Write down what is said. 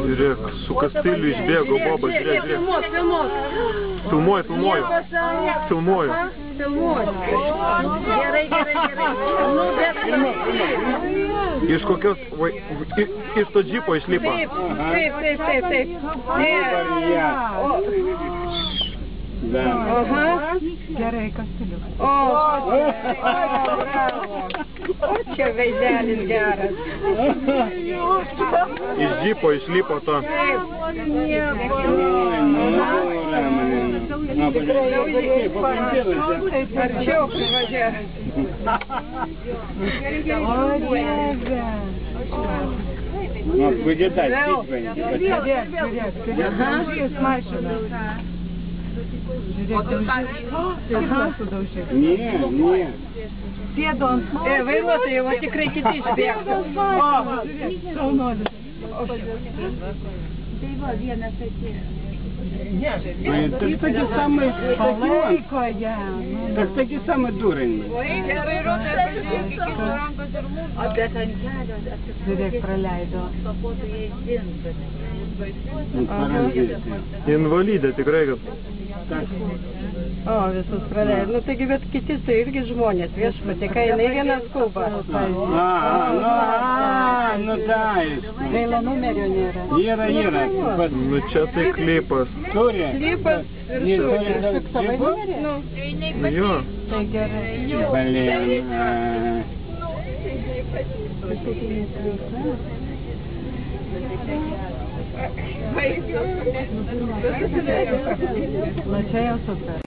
Žiūrėk, su kastiliu išbėgo Bobas, žiūrėk. Filmuoju. Gerai. Iš kokios, iš to džipo išlipo. Taip. Gerai, kastiliu. O čia veidelis geras. Iš džipo išlipo to. Arčiau privažiavo. Выгадать, Žiūrėk, mašina. Не. Sėdo ant mašina. Vairuotojai, va tikrai kiti išbėgtų. Tai va, vienas atėjo. Это таки самый так таки самый дурень. Žiūrėk, praleido. Invalidė tikrai, kad. Visus praleido. Nu, taigi, bet kiti tai irgi žmonės, viešpatie, kai jinai viena skuba. Ну да. Gaila numerio nėra. Yra. Nu čia tai klipas. Klipas viršūnė. Jo. Tai gerai. Blin. Na čia jau super.